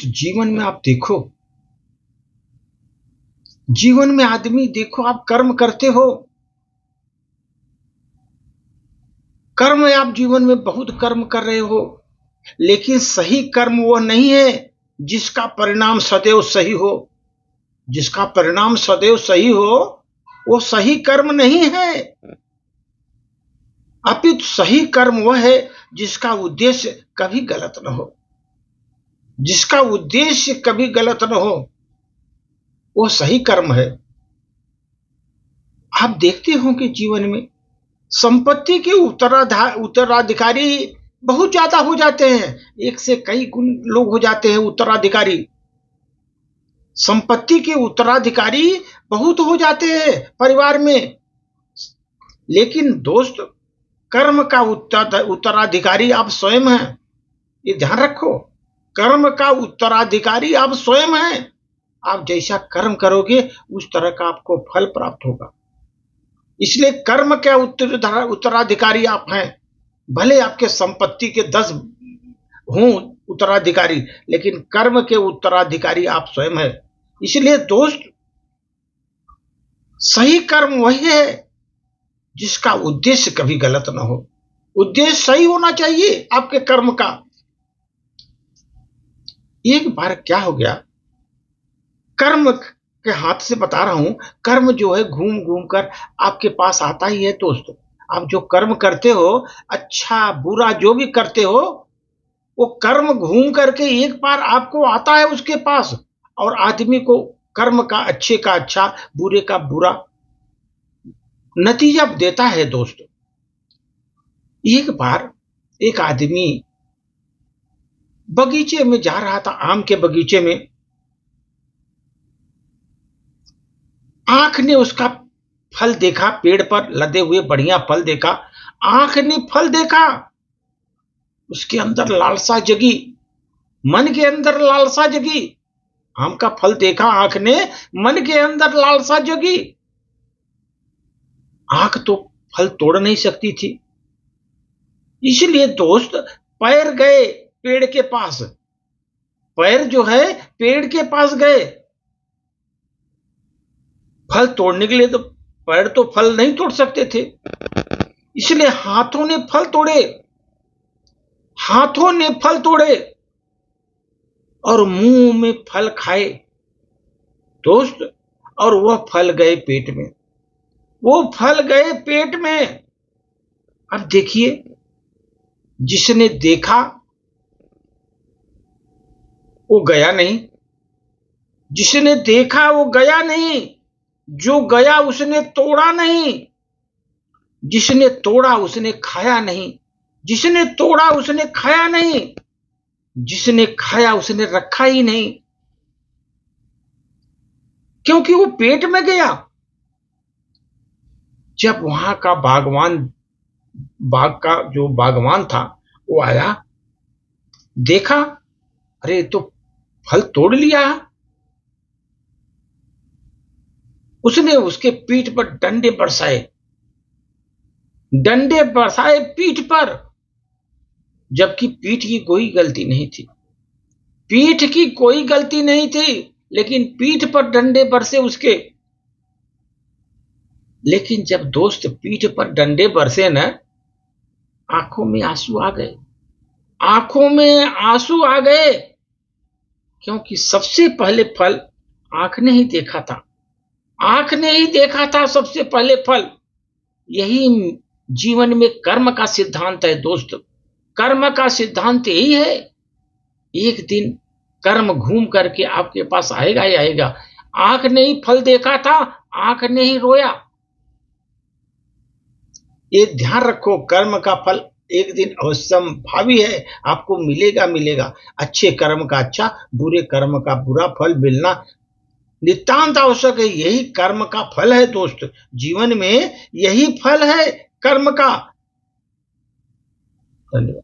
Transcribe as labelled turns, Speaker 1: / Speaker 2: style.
Speaker 1: जीवन में आप देखो, जीवन में आदमी देखो, आप कर्म करते हो, कर्म आप जीवन में बहुत कर्म कर रहे हो, लेकिन सही कर्म वो नहीं है जिसका परिणाम सदैव सही हो। जिसका परिणाम सदैव सही हो वो सही कर्म नहीं है। अपितु सही कर्म वह है जिसका उद्देश्य कभी गलत न हो। जिसका उद्देश्य कभी गलत न हो वो सही कर्म है। आप देखते हो कि जीवन में संपत्ति के उत्तराधिकारी बहुत ज्यादा हो जाते हैं, एक से कई गुण लोग हो जाते हैं उत्तराधिकारी। संपत्ति के उत्तराधिकारी बहुत हो जाते हैं परिवार में, लेकिन दोस्त कर्म का उत्तराधिकारी आप स्वयं हैं। ये ध्यान रखो, कर्म का उत्तराधिकारी आप स्वयं हैं। आप जैसा कर्म करोगे उस तरह का आपको फल प्राप्त होगा। इसलिए कर्म के उत्तराधिकारी आप हैं। भले आपके संपत्ति के 10 हों उत्तराधिकारी, लेकिन कर्म के उत्तराधिकारी आप स्वयं हैं। इसलिए दोस्त, सही कर्म वही है जिसका उद्देश्य कभी गलत ना हो। उद्देश्य सही होना चाहिए आपके कर्म का। एक बार क्या हो गया, कर्म के हाथ से बता रहा हूं, कर्म जो है घूम घूम कर आपके पास आता ही है दोस्तों। आप जो कर्म करते हो, अच्छा बुरा जो भी करते हो, वो कर्म घूम करके एक बार आपको आता है उसके पास, और आदमी को कर्म का अच्छे का अच्छा, बुरे का बुरा नतीजा देता है दोस्तों। एक बार एक आदमी बगीचे में जा रहा था, आम के बगीचे में। आंख ने उसका फल देखा, पेड़ पर लदे हुए बढ़िया फल देखा। आंख ने फल देखा, उसके अंदर लालसा जगी, मन के अंदर लालसा जगी। आम का फल देखा आंख ने, मन के अंदर लालसा जगी। आंख तो फल तोड़ नहीं सकती थी, इसलिए दोस्त पैर गए पेड़ के पास। पैर जो है पेड़ के पास गए। फल तोड़ने के लिए तो पैर तो फल नहीं तोड़ सकते थे, इसलिए हाथों ने फल तोड़े। हाथों ने फल तोड़े और मुंह में फल खाए दोस्त, और वह फल गए पेट में। वो फल गए पेट में। अब देखिए, जिसने देखा वो गया नहीं, जिसने देखा वो गया नहीं, जो गया उसने तोड़ा नहीं, जिसने तोड़ा उसने खाया नहीं, जिसने तोड़ा उसने खाया नहीं, जिसने खाया उसने रखा ही नहीं, क्योंकि वो पेट में गया। जब वहां का बाग का जो बागवान था वो आया, देखा, अरे तो फल तोड़ लिया। उसने उसके पीठ पर डंडे बरसाए, डंडे बरसाए पीठ पर, जबकि पीठ की कोई गलती नहीं थी। पीठ की कोई गलती नहीं थी, लेकिन पीठ पर डंडे बरसे उसके। लेकिन जब दोस्त पीठ पर डंडे बरसे न, आंखों में आंसू आ गए। आंखों में आंसू आ गए, क्योंकि सबसे पहले फल आंख ने ही देखा था। आंख ने ही देखा था सबसे पहले फल। यही जीवन में कर्म का सिद्धांत है दोस्त। कर्म का सिद्धांत यही है, एक दिन कर्म घूम करके आपके पास आएगा ही आएगा। आंख ने ही फल देखा था, आंख ने ही रोया। ये ध्यान रखो, कर्म का फल एक दिन अवश्यंभावी है, आपको मिलेगा मिलेगा। अच्छे कर्म का अच्छा, बुरे कर्म का बुरा फल मिलना नितांत आवश्यक है। यही कर्म का फल है दोस्त। जीवन में यही फल है कर्म का। धन्यवाद।